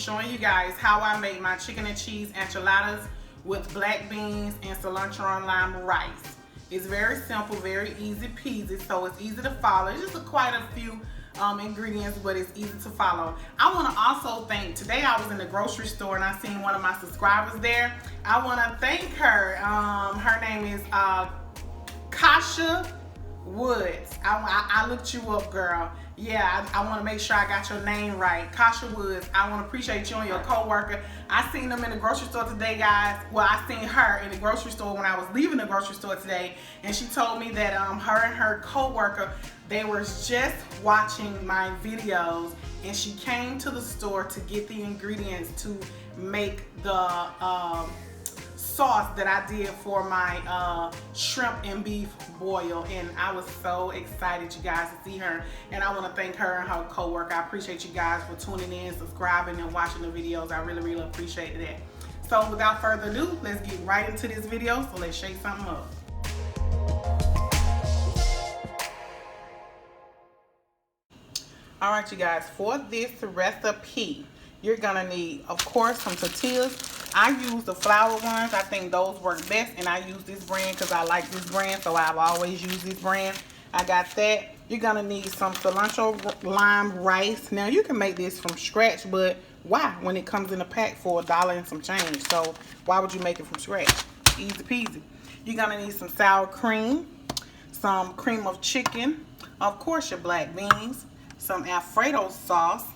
showing you guys how I make my chicken and cheese enchiladas with black beans and cilantro and lime rice. It's very simple, very easy peasy, so it's easy to follow. It's just quite a few ingredients, but it's easy to follow. I want to also thank, today I was in the grocery store and I seen one of my subscribers there. I want to thank her. Her name is Kasha Woods. I looked you up, girl. Yeah, I want to make sure I got your name right. Kasha Woods, I want to appreciate you and your co-worker. I seen them in the grocery store today, guys. Well, I seen her in the grocery store when I was leaving the grocery store today, and she told me that her and her co-worker, they were just watching my videos, and she came to the store to get the ingredients to make the sauce that I did for my shrimp and beef boil, and I was so excited, you guys, to see her. And I want to thank her and her co-worker. I appreciate you guys for tuning in, subscribing, and watching the videos. I really appreciate that. So without further ado, let's get right into this video. So let's shake something up. All right, you guys, for this recipe, you're gonna need, of course, some tortillas. I use the flour ones. I think those work best, and I use this brand because I like this brand, so I've always used this brand. I got that. You're gonna need some cilantro lime rice. Now, you can make this from scratch, but why? When it comes in a pack for $1 and some change. So why would you make it from scratch? Easy peasy. You're gonna need some sour cream, some cream of chicken, of course your black beans, some Alfredo sauce,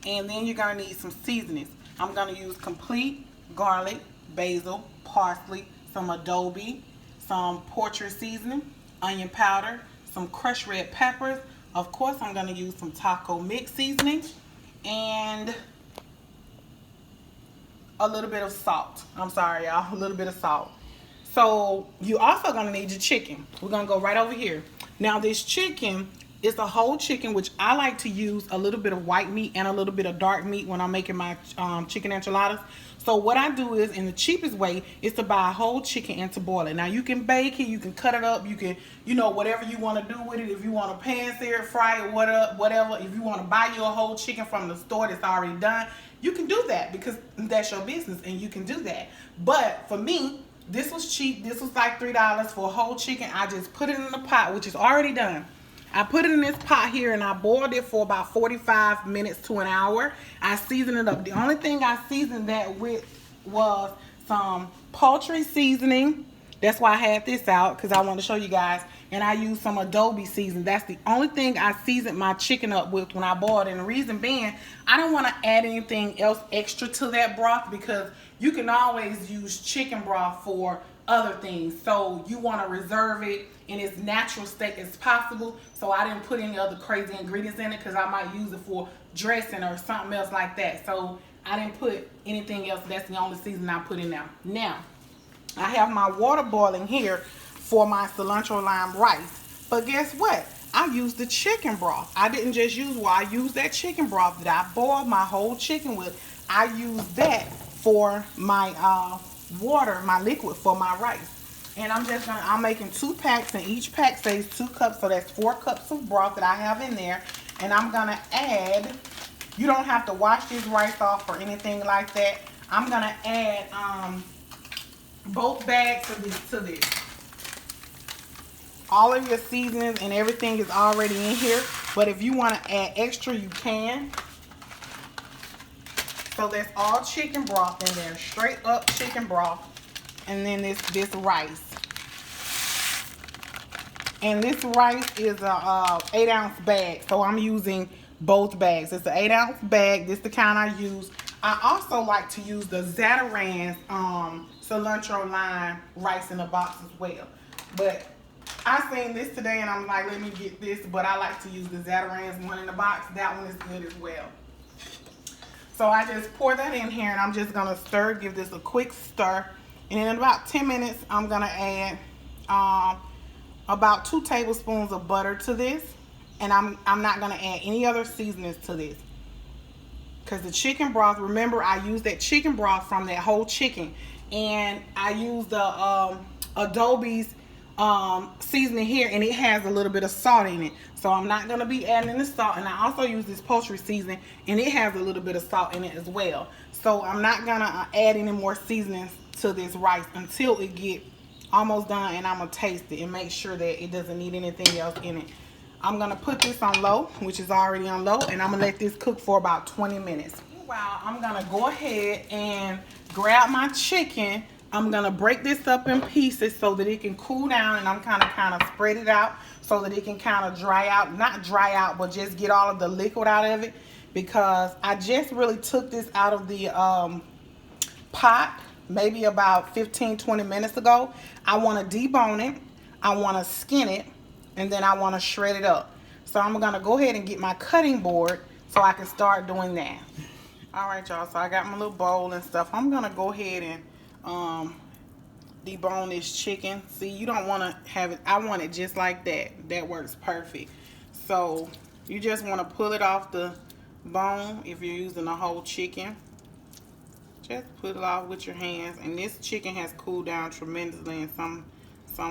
and then you're gonna need some seasonings. I'm gonna use complete garlic, basil, parsley, some adobe, some poultry seasoning, onion powder, some crushed red peppers. Of course, I'm gonna use some taco mix seasoning and a little bit of salt. I'm sorry, y'all, a little bit of salt. So you also gonna need your chicken. We're gonna go right over here. Now this chicken, it's a whole chicken, which I like to use a little bit of white meat and a little bit of dark meat when I'm making my chicken enchiladas. So what I do is, in the cheapest way, is to buy a whole chicken and to boil it. Now you can bake it, you can cut it up, you can, you know, whatever you want to do with it. If you want to pan sear it, fry it, whatever. If you want to buy you a whole chicken from the store that's already done, you can do that because that's your business and you can do that. But for me, this was cheap. This was like $3 for a whole chicken. I just put it in the pot, which is already done. I put it in this pot here and I boiled it for about 45 minutes to an hour. I seasoned it up. The only thing I seasoned that with was some poultry seasoning. That's why I had this out, because I want to show you guys. And I used some adobe seasoning. That's the only thing I seasoned my chicken up with when I boiled it. And the reason being, I don't want to add anything else extra to that broth, because you can always use chicken broth for other things. So you want to reserve it in its natural state as possible. So I didn't put any other crazy ingredients in it, because I might use it for dressing or something else like that. So I didn't put anything else. That's the only seasoning I put in now. Now, I have my water boiling here for my cilantro lime rice. But guess what? I used the chicken broth. I didn't just use I used that chicken broth that I boiled my whole chicken with. I used that for my water, my liquid for my rice. And I'm making 2 packs, and each pack says 2 cups, so that's 4 cups of broth that I have in there. And I'm gonna add, you don't have to wash this rice off or anything like that. I'm gonna add both bags of to this. All of your seasonings and everything is already in here, but if you want to add extra, you can. So that's all chicken broth in there, straight up chicken broth. And then this rice. And this rice is a 8-ounce bag, so I'm using both bags. It's an 8-ounce bag. This is the kind I use. I also like to use the Zatarain's cilantro lime rice in a box as well. But I seen this today and I'm like, let me get this. But I like to use the Zatarain's one in the box. That one is good as well. So I just pour that in here and I'm just gonna stir, give this a quick stir. And in about 10 minutes, I'm gonna add about 2 tablespoons of butter to this. And I'm not gonna add any other seasonings to this. Because the chicken broth, remember I used that chicken broth from that whole chicken. And I used the Adobe's seasoning here, and it has a little bit of salt in it. So I'm not going to be adding the salt. And I also use this poultry seasoning, and it has a little bit of salt in it as well. So I'm not going to add any more seasonings to this rice until it get almost done, and I'm going to taste it and make sure that it doesn't need anything else in it. I'm going to put this on low, which is already on low, and I'm going to let this cook for about 20 minutes. Wow, I'm going to go ahead and grab my chicken. I'm going to break this up in pieces so that it can cool down, and I'm kind of spread it out so that it can kind of dry out. Not dry out, but just get all of the liquid out of it, because I just really took this out of the pot maybe about 15-20 minutes ago. I want to debone it, I want to skin it, and then I want to shred it up. So I'm going to go ahead and get my cutting board so I can start doing that. Alright, y'all, so I got my little bowl and stuff. I'm going to go ahead and debone this chicken. See, you don't want to have it, I want it just like that. That works perfect. So you just want to pull it off the bone if you're using a whole chicken. Just put it off with your hands. And this chicken has cooled down tremendously in some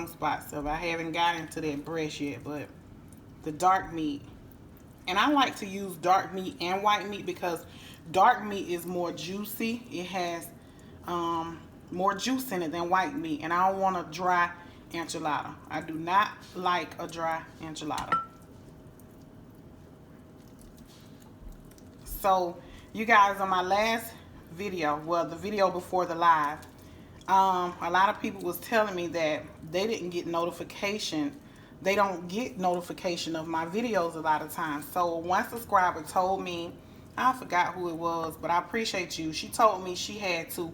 spots. So I haven't got into that breast yet, but the dark meat. And I like to use dark meat and white meat because dark meat is more juicy. It has more juice in it than white meat. And I don't want a dry enchilada. I do not like a dry enchilada. So you guys, on my last video, well, the video before the live, a lot of people was telling me that they didn't get notification. They don't get notification of my videos a lot of times. So one subscriber told me, I forgot who it was, but I appreciate you. She told me she had to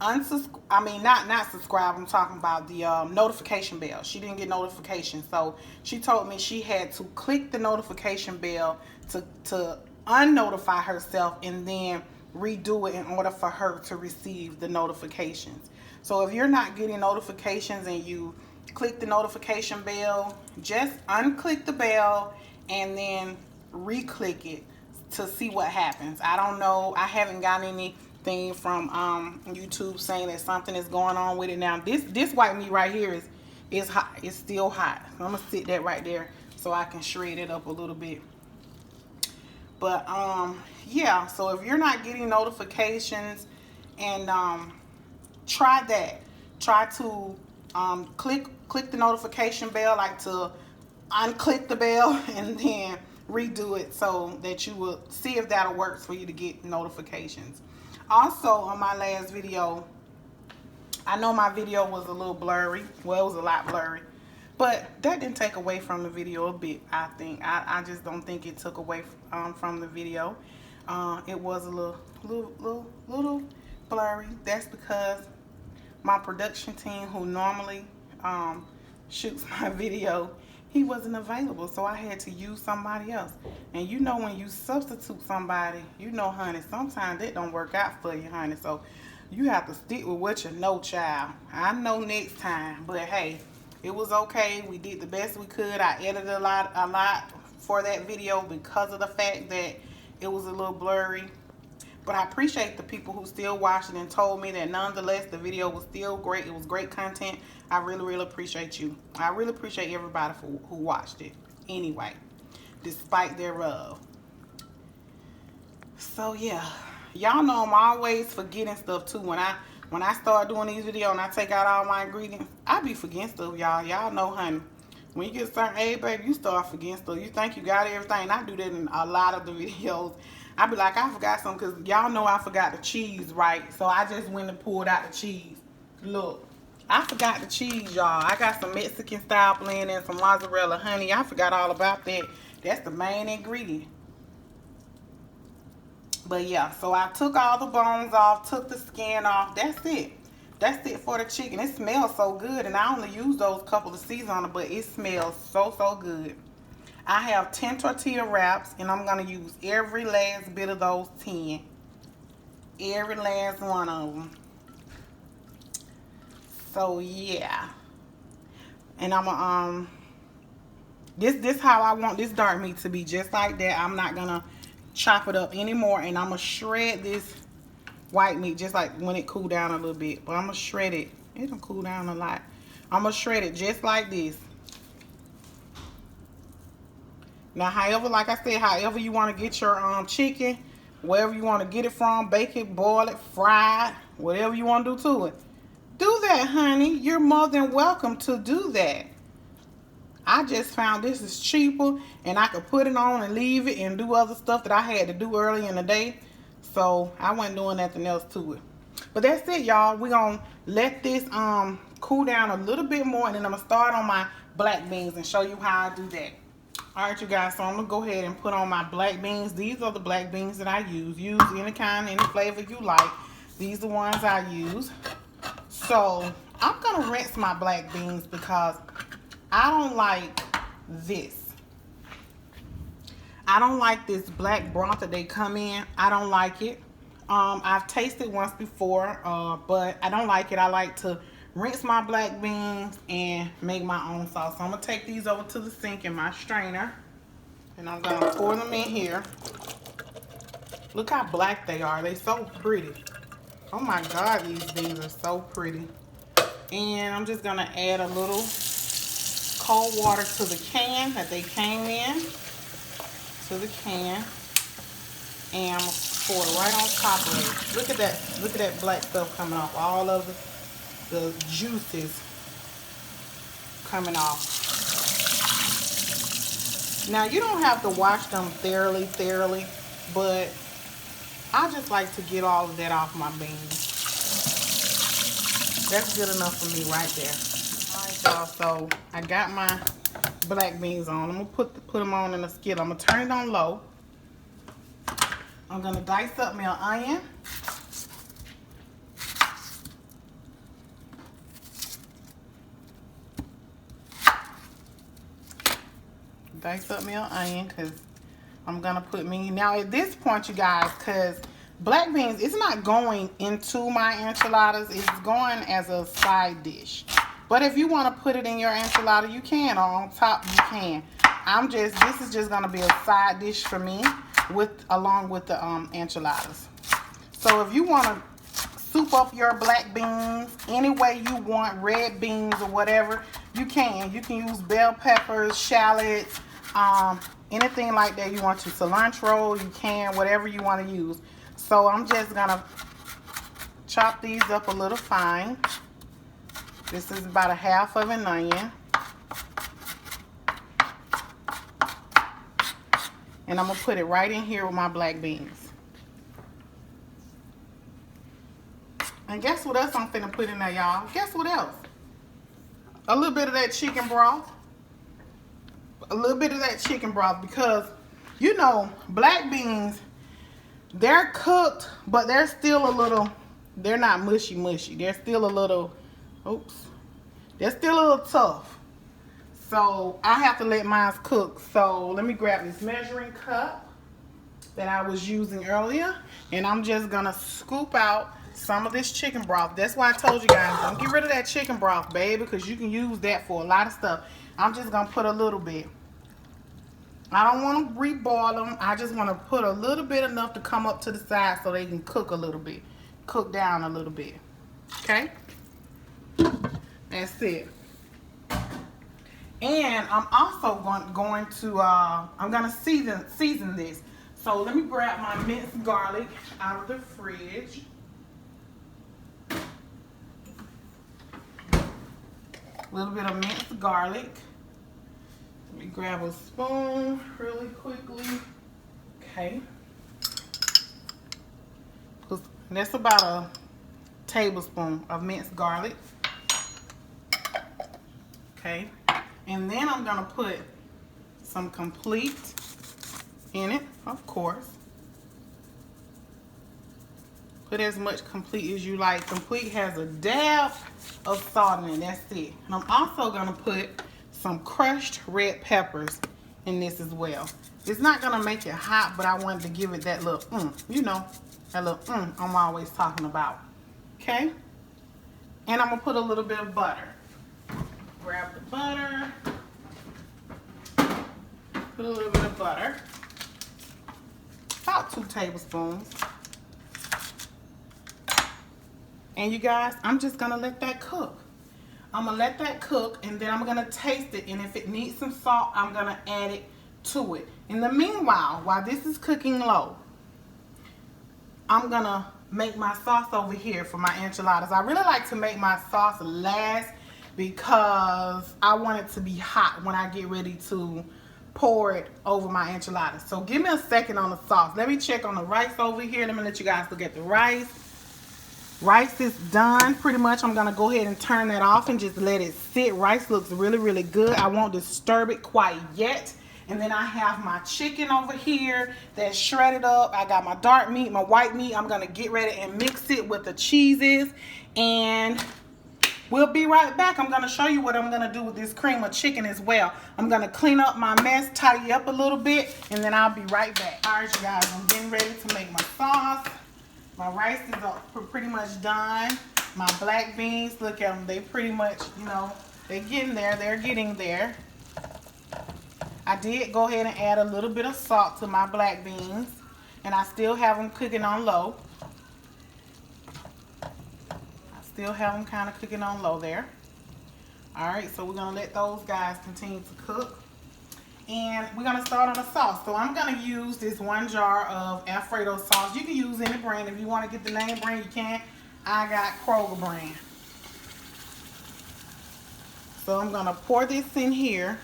unsubscribe. I mean, not subscribe. I'm talking about the notification bell. She didn't get notification, so she told me she had to click the notification bell to unnotify herself and then redo it in order for her to receive the notifications. So if you're not getting notifications and you click the notification bell, just unclick the bell and then re-click it to see what happens. I don't know. I haven't gotten anything from YouTube saying that something is going on with it. Now this white meat right here is hot. It's still hot. So I'm gonna sit that right there so I can shred it up a little bit. But yeah, so if you're not getting notifications, and try that. Try to click the notification bell, like to unclick the bell and then redo it so that you will see if that'll work for you to get notifications. Also, on my last video, I know my video was a little blurry. Well, it was a lot blurry, but that didn't take away from the video a bit, I think. I just don't think it took away from the video. It was a little blurry. That's because my production team, who normally shoots my video, he wasn't available, so I had to use somebody else. And you know, when you substitute somebody, you know, honey, sometimes it don't work out for you, honey. So you have to stick with what you know, child. I know next time, but hey, it was okay. We did the best we could. I edited a lot for that video because of the fact that it was a little blurry. But I appreciate the people who still watched it and told me that nonetheless the video was still great. It was great content. I really appreciate you. I really appreciate everybody who watched it anyway, despite thereof. So yeah, y'all know I'm always forgetting stuff too. When I start doing these videos and I take out all my ingredients, I be forgetting stuff, y'all. Y'all know, honey. When you get a certain age, baby, you start forgetting stuff. You think you got everything. I do that in a lot of the videos. I be like, I forgot something, because y'all know I forgot the cheese, right? So I just went and pulled out the cheese. Look, I forgot the cheese, y'all. I got some Mexican style blend and some mozzarella. Honey, I forgot all about that. That's the main ingredient. But yeah, so I took all the bones off, took the skin off. That's it. That's it for the chicken. It smells so good, and I only use those couple of seasons on it, but it smells so good. I have 10 tortilla wraps, and I'm going to use every last bit of those 10. Every last one of them. So, yeah. And I'm this how I want this dark meat to be, just like that. I'm not going to chop it up anymore, and I'm going to shred this white meat just like when it cooled down a little bit. But I'm going to shred it. It'll cool down a lot. I'm going to shred it just like this. Now, however, like I said, however you want to get your chicken, wherever you want to get it from, bake it, boil it, fry it, whatever you want to do to it. Do that, honey. You're more than welcome to do that. I just found this is cheaper, and I could put it on and leave it and do other stuff that I had to do early in the day. So I wasn't doing nothing else to it. But that's it, y'all. We're going to let this cool down a little bit more, and then I'm going to start on my black beans and show you how I do that. Alright, you guys, so I'm going to go ahead and put on my black beans. These are the black beans that I use. Use any kind, any flavor you like. These are the ones I use. So, I'm going to rinse my black beans because I don't like this. I don't like this black broth that they come in. I don't like it. I've tasted once before, but I don't like it. I like to rinse my black beans and make my own sauce. So I'm going to take these over to the sink in my strainer. And I'm going to pour them in here. Look how black they are. They're so pretty. Oh my God, these beans are so pretty. And I'm just going to add a little cold water to the can that they came in. To the can. And I'm going to pour it right on top of it. Look at that. Look at that black stuff coming off. All of the juices coming off. Now, you don't have to wash them thoroughly, but I just like to get all of that off my beans. That's good enough for me right there. Alright, y'all, so I got my black beans on. I'm going to put them on in a skillet. I'm going to turn it on low. I'm going to dice up my onion. Dice up my onion because I'm going to put me. Now, at this point, you guys, because black beans, it's not going into my enchiladas. It's going as a side dish. But if you want to put it in your enchilada, you can. Or on top, you can. This is just going to be a side dish for me along with the enchiladas. So if you want to soup up your black beans any way you want, red beans or whatever, you can. You can use bell peppers, shallots, anything like that you want to. Cilantro, you can, whatever you want to use. So I'm just going to chop these up a little fine. This is about a half of an onion. And I'm going to put it right in here with my black beans. And guess what else I'm finna put in there, y'all? Guess what else? A little bit of that chicken broth. A little bit of that chicken broth because, you know, black beans, they're cooked, but they're still a little, they're not mushy. They're still a little, they're still a little tough. So I have to let mine cook. So let me grab this measuring cup that I was using earlier, and I'm just gonna scoop out some of this chicken broth. That's why I told you guys, don't get rid of that chicken broth, baby, because you can use that for a lot of stuff. I'm just gonna put a little bit. I don't want to reboil them. I just want to put a little bit enough to come up to the side so they can cook a little bit, cook down a little bit. Okay, that's it. And I'm also going to season this. So let me grab my minced garlic out of the fridge. A little bit of minced garlic. Let me grab a spoon really quickly. Okay. That's about a tablespoon of minced garlic. Okay. And then I'm going to put some complete in it, of course. Put as much complete as you like. Complete has a dab of salt in it. That's it. And I'm also going to put some crushed red peppers in this as well. It's not going to make it hot, but I wanted to give it that little, you know, that little I'm always talking about. Okay? And I'm going to put a little bit of butter. Grab the butter. Put a little bit of butter. About 2 tablespoons. And you guys, I'm just going to let that cook. I'm gonna let that cook, and then I'm gonna taste it, and if it needs some salt, I'm gonna add it to it. In the meanwhile, while this is cooking low, I'm gonna make my sauce over here for my enchiladas. I really like to make my sauce last because I want it to be hot when I get ready to pour it over my enchiladas. So give me a second on the sauce. Let me check on the rice over here. Let me let you guys look at the rice. Rice is done pretty much. I'm gonna go ahead and turn that off and just let it sit. Rice looks really, really good. I won't disturb it quite yet. And then I have my chicken over here that's shredded up. I got my dark meat, my white meat. I'm gonna get ready and mix it with the cheeses, and we'll be right back. I'm gonna show you what I'm gonna do with this cream of chicken as well. I'm gonna clean up my mess, tidy up a little bit, and then I'll be right back. All right, you guys, I'm getting ready to make my sauce. My rice is pretty much done. My black beans, look at them. They pretty much, you know, they're getting there. They're getting there. I did go ahead and add a little bit of salt to my black beans, and I still have them cooking on low. Still have them kind of cooking on low there. All right, so we're gonna let those guys continue to cook, and we're gonna start on the sauce. So I'm gonna use this 1 jar of Alfredo sauce. You can use any brand. If you want to get the name brand, you can. I got Kroger brand. So I'm gonna pour this in here,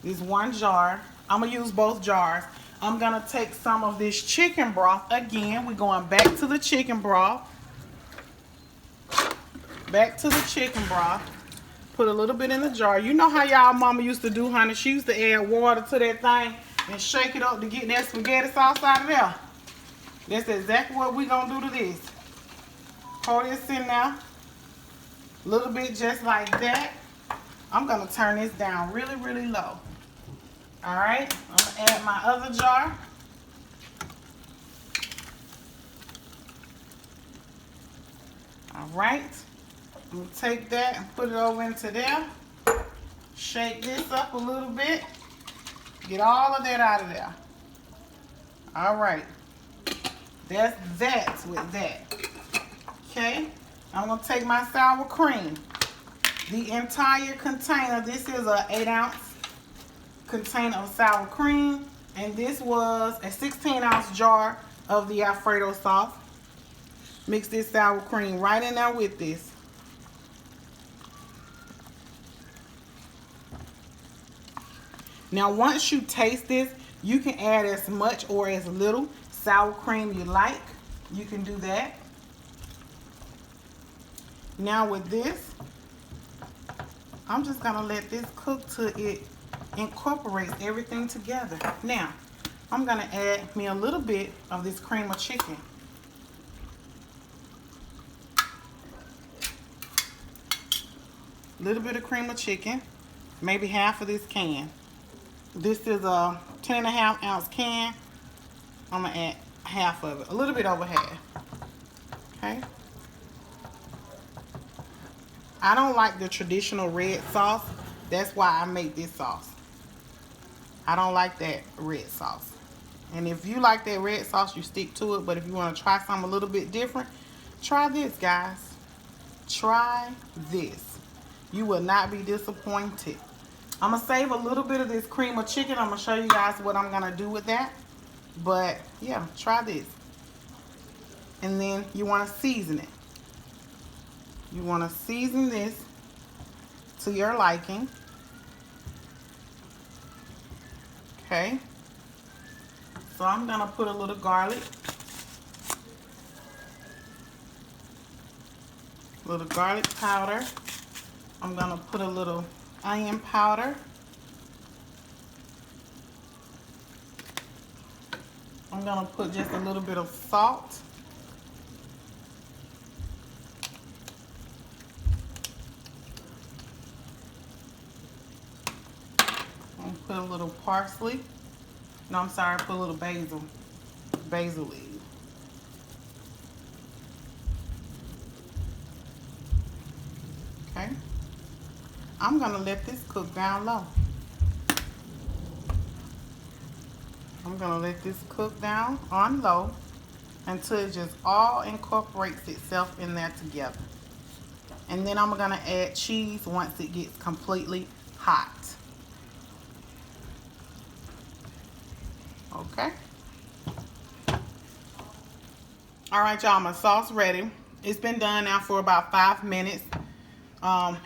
this 1 jar. I'm gonna use both jars. I'm gonna take some of this chicken broth. Again, we're going back to the chicken broth. Back to the chicken broth. Put a little bit in the jar. You know how y'all mama used to do, honey. She used to add water to that thing and shake it up to get that spaghetti sauce out of there. That's exactly what we're going to do to this. Pour this in there. A little bit just like that. I'm going to turn this down really, really low. All right. I'm going to add my other jar. All right. I'm going to take that and put it over into there. Shake this up a little bit. Get all of that out of there. All right. That's that with that. Okay. I'm going to take my sour cream. The entire container. This is an 8-ounce container of sour cream. And this was a 16-ounce jar of the Alfredo sauce. Mix this sour cream right in there with this. Now, once you taste this, you can add as much or as little sour cream you like. You can do that. Now with this, I'm just gonna let this cook till it incorporates everything together. Now, I'm gonna add me a little bit of this cream of chicken. A little bit of cream of chicken, maybe half of this can. This is a 10.5-ounce can. I'm gonna add half of it, a little bit over half. Okay. I don't like the traditional red sauce. That's why I make this sauce. I don't like that red sauce. And if you like that red sauce, you stick to it. But if you want to try something a little bit different, try this, guys. Try this. You will not be disappointed. I'm going to save a little bit of this cream of chicken. I'm going to show you guys what I'm going to do with that. But, yeah, try this. And then you want to season it. You want to season this to your liking. Okay. So I'm going to put a little garlic. A little garlic powder. I'm going to put a little onion powder. I'm going to put just a little bit of salt. I'm put a little parsley. No, I'm sorry, put a little basil leaf. Okay. I'm going to let this cook down low. I'm going to let this cook down on low until it just all incorporates itself in there together. And then I'm gonna add cheese once it gets completely hot. Okay. All right, y'all, my sauce ready. It's been done now for about 5 minutes.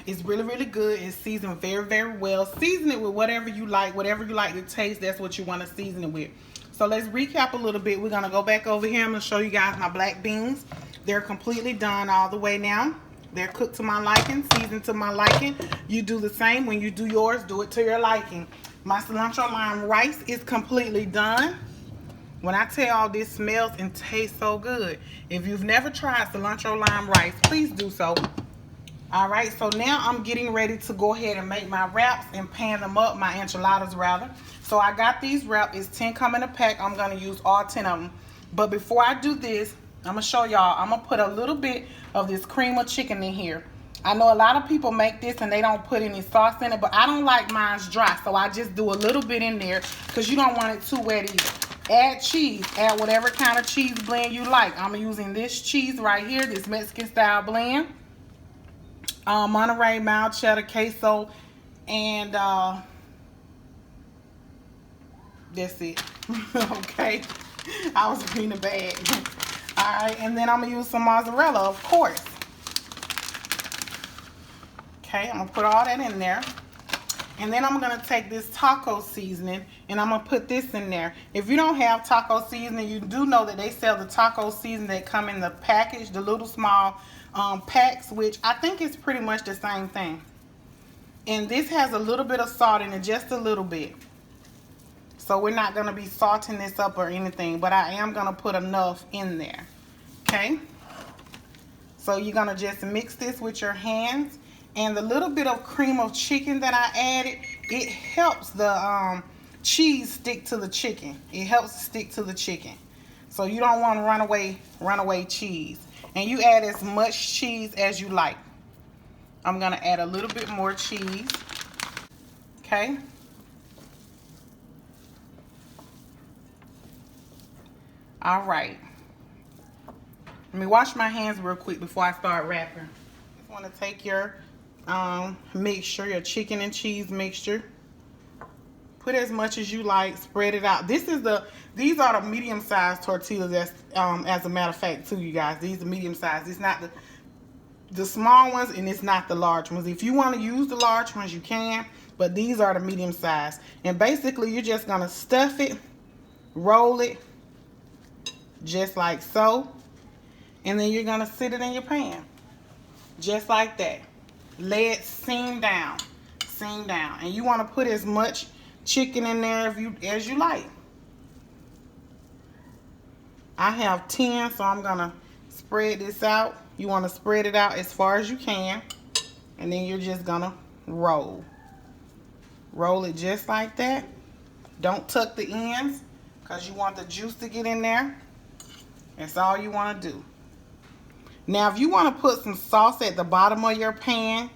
It's really, really good. It's seasoned very, very well. Season it with whatever you like to taste. That's what you want to season it with. So let's recap a little bit. We're gonna go back over here. I'm gonna show you guys my black beans. They're completely done all the way now. They're cooked to my liking, seasoned to my liking. You do the same. When you do yours, do it to your liking. My cilantro lime rice is completely done. When I tell y'all, this smells and tastes so good. If you've never tried cilantro lime rice, please do so. All right, so now I'm getting ready to go ahead and make my wraps and pan them up, my enchiladas rather. So I got these wraps. It's 10 come in a pack. I'm gonna use all 10 of them. But before I do this, I'm gonna show y'all, I'm gonna put a little bit of this cream of chicken in here. I know a lot of people make this and they don't put any sauce in it, but I don't like mine's dry, so I just do a little bit in there because you don't want it too wet either. Add cheese. Add whatever kind of cheese blend you like. I'm using this cheese right here, this Mexican style blend. Monterey, mild cheddar, queso, and that's it. Okay. I was reading the bag. Alright, and then I'm going to use some mozzarella, of course. Okay, I'm going to put all that in there. And then I'm going to take this taco seasoning and I'm going to put this in there. If you don't have taco seasoning, you do know that they sell the taco seasoning that come in the package, the little small packs, which I think is pretty much the same thing. And this has a little bit of salt in it, just a little bit. So we're not going to be salting this up or anything, but I am going to put enough in there. Okay? So you're going to just mix this with your hands. And the little bit of cream of chicken that I added, it helps the cheese stick to the chicken. It helps stick to the chicken. So you don't want runaway cheese. And you add as much cheese as you like. I'm going to add a little bit more cheese. Okay? All right. Let me wash my hands real quick before I start wrapping. Just want to take your mixture, your chicken and cheese mixture. Put as much as you like. Spread it out. These are the medium-sized tortillas. That's as a matter of fact, too, you guys. These are medium-sized. It's not the small ones, and it's not the large ones. If you want to use the large ones, you can. But these are the medium-sized. And basically, you're just gonna stuff it, roll it, just like so, and then you're gonna sit it in your pan, just like that. Lay it seam down, and you want to put as much chicken in there as you like. I have 10, so I'm gonna spread this out. You want to spread it out as far as you can, and then you're just gonna roll it just like that. Don't tuck the ends because you want the juice to get in there. That's all you want to do. Now, if you want to put some sauce at the bottom of your pan,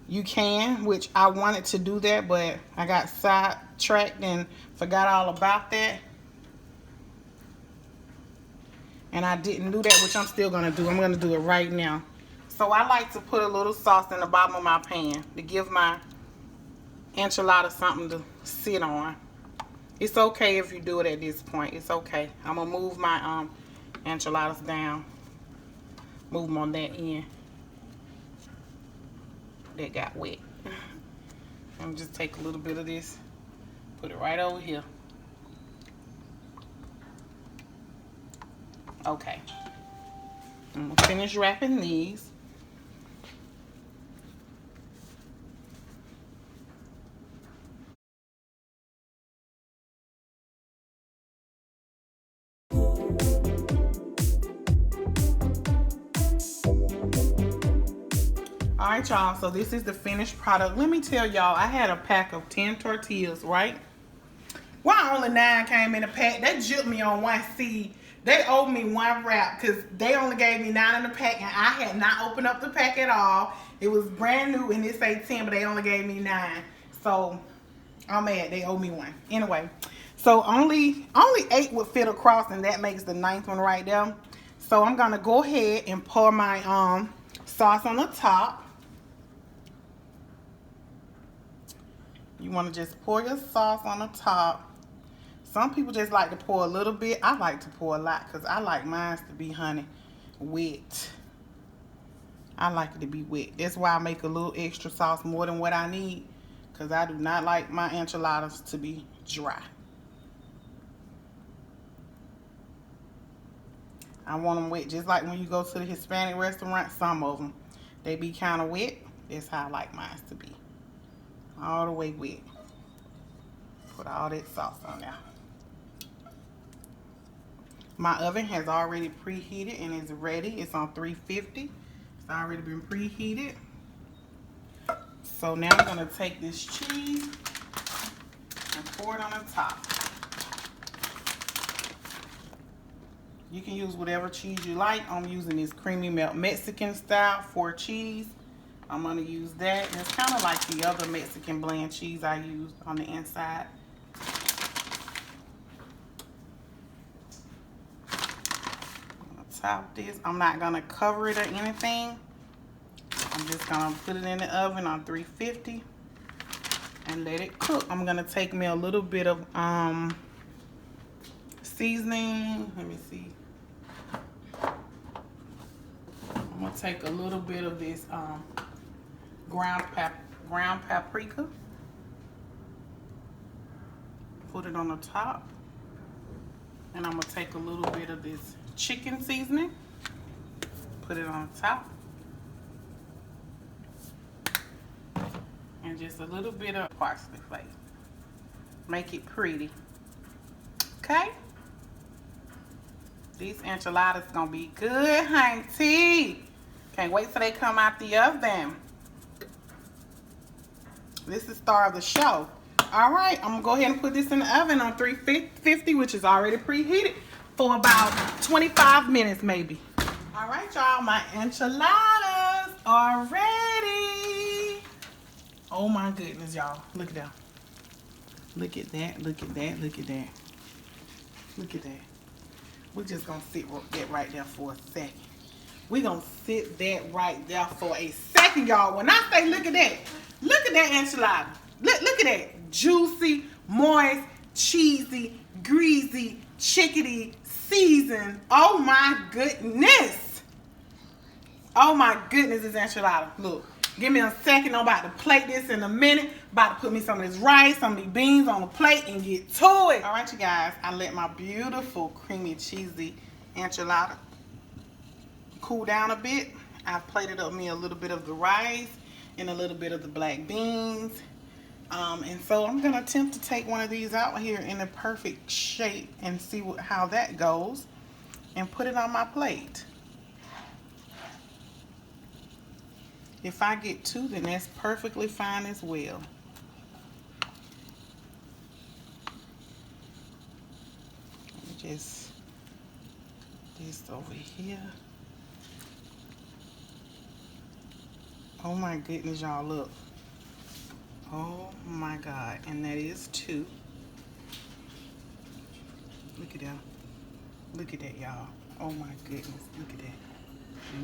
you can, which I wanted to do that, but I got sidetracked and forgot all about that. And I didn't do that, which I'm still going to do. I'm going to do it right now. So I like to put a little sauce in the bottom of my pan to give my enchilada something to sit on. It's okay if you do it at this point. It's okay. I'm going to move my enchiladas down. Move them on that end. That got wet. Let me just take a little bit of this, put it right over here. Okay. I'm gonna finish wrapping these. All right, y'all, so this is the finished product. Let me tell y'all, I had a pack of 10 tortillas, right? Why only 9 came in a pack? They juked me on one seed. They owed me one wrap because they only gave me 9 in the pack, and I had not opened up the pack at all. It was brand new, and it said 10, but they only gave me 9. So I'm mad. They owe me one. Anyway, so only 8 would fit across, and that makes the 9th one right there. So I'm gonna go ahead and pour my sauce on the top. You want to just pour your sauce on the top. Some people just like to pour a little bit. I like to pour a lot because I like mine to be, honey, wet. I like it to be wet. That's why I make a little extra sauce more than what I need, because I do not like my enchiladas to be dry. I want them wet, just like when you go to the Hispanic restaurant, some of them, they be kind of wet. That's how I like mine to be. All the way wet. Put all that sauce on there. My oven has already preheated and is ready. It's on 350. It's already been preheated. So now I'm going to take this cheese and pour it on the top. You can use whatever cheese you like. I'm using this creamy melt Mexican style 4 cheese. I'm going to use that. And it's kind of like the other Mexican blend cheese I used on the inside. I'm going to top this. I'm not going to cover it or anything. I'm just going to put it in the oven on 350 and let it cook. I'm going to take me a little bit of seasoning. Let me see. I'm going to take a little bit of this ground paprika. Put it on the top. And I'm going to take a little bit of this chicken seasoning. Put it on the top. And just a little bit of parsley flakes. Make it pretty. Okay? These enchiladas gonna be good, honey. Can't wait till they come out the oven. This is the star of the show. All right, I'm gonna go ahead and put this in the oven on 350, which is already preheated, for about 25 minutes maybe. All right, y'all, my enchiladas are ready. Oh my goodness, y'all. Look at that. Look at that, look at that, look at that. Look at that. We're just gonna sit that right there for a second. We're gonna sit that right there for a second, y'all. When I say look at that enchilada. Look at that. Juicy, moist, cheesy, greasy, chickadee, seasoned. Oh my goodness. Oh my goodness, this enchilada. Look, give me a second. I'm about to plate this in a minute. About to put me some of this rice, some of these beans on the plate and get to it. All right, you guys. I let my beautiful creamy cheesy enchilada cool down a bit. I've plated up me a little bit of the rice and a little bit of the black beans. And so I'm going to attempt to take one of these out here in the perfect shape and see how that goes and put it on my plate. If I get two, then that's perfectly fine as well. Let me just put this over here. Oh my goodness, y'all, look. Oh my God, and that is two. Look at that. Look at that, y'all. Oh my goodness, look at that.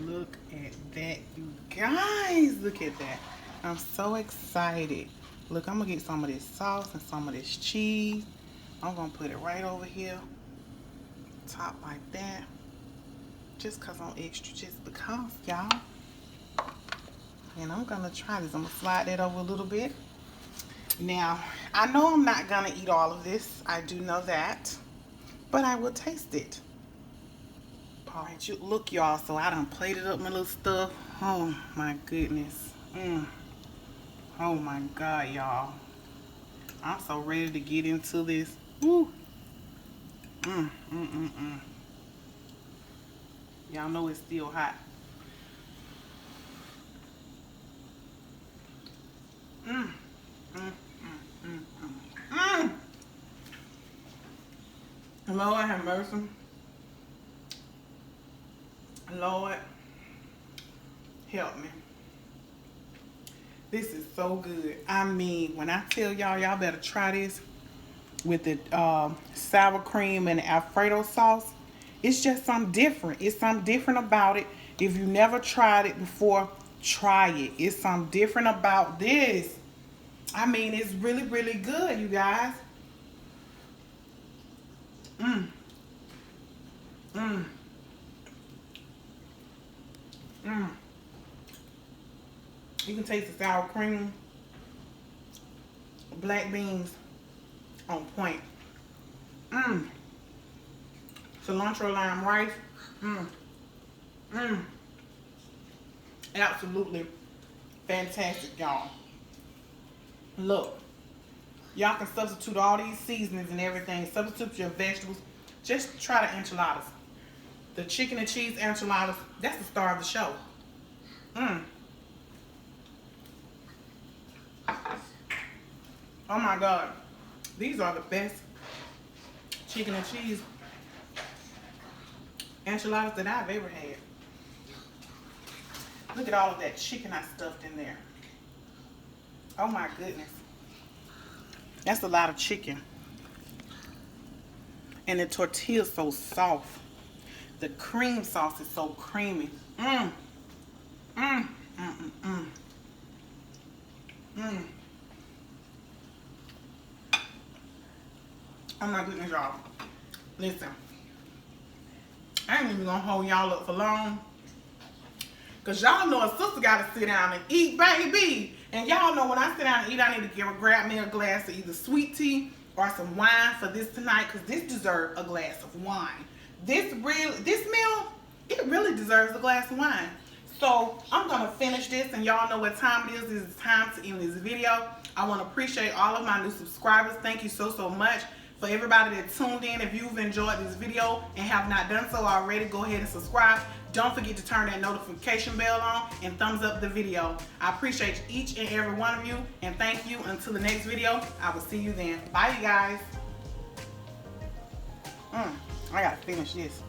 Look at that, you guys. Look at that. I'm so excited. Look, I'm gonna get some of this sauce and some of this cheese. I'm gonna put it right over here. Top like that. Just cause I'm extra, just because, y'all. And I'm gonna try this. I'm gonna slide that over a little bit. Now, I know I'm not gonna eat all of this. I do know that. But I will taste it. All right, look, y'all. So I done plated up my little stuff. Oh my goodness. Oh my God, y'all. I'm so ready to get into this. Woo. Y'all know it's still hot. Lord have mercy. Lord, help me. This is so good. I mean, when I tell y'all better try this with the sour cream and Alfredo sauce, It's just something different. It's something different about it. If you never tried it before, try it. It's something different about this. I mean, it's really, really good, you guys. Mmm. Mmm. Mmm. You can taste the sour cream. Black beans on point. Mmm. Cilantro lime rice. Mmm. Mmm. Absolutely fantastic, y'all. Look. Y'all can substitute all these seasonings and everything. Substitute your vegetables. Just try the enchiladas. The chicken and cheese enchiladas. That's the star of the show. Mmm. Oh my God. These are the best chicken and cheese enchiladas that I've ever had. Look at all of that chicken I stuffed in there. Oh my goodness. That's a lot of chicken. And the tortilla is so soft. The cream sauce is so creamy. Mmm. Mmm. Mmm. Mmm. Mmm. Oh my goodness, y'all. Listen. I ain't even gonna hold y'all up for long. Cause y'all know a sister gotta sit down and eat, baby. And y'all know when I sit down and eat, I need to grab me a glass of either sweet tea or some wine for this tonight. Cause this deserves a glass of wine. This meal, it really deserves a glass of wine. So I'm gonna finish this, and y'all know what time it is. It's time to end this video. I wanna appreciate all of my new subscribers. Thank you so, so much. For everybody that tuned in, if you've enjoyed this video and have not done so already, go ahead and subscribe. Don't forget to turn that notification bell on and thumbs up the video. I appreciate each and every one of you, and thank you. Until the next video, I will see you then. Bye, you guys. I gotta finish this.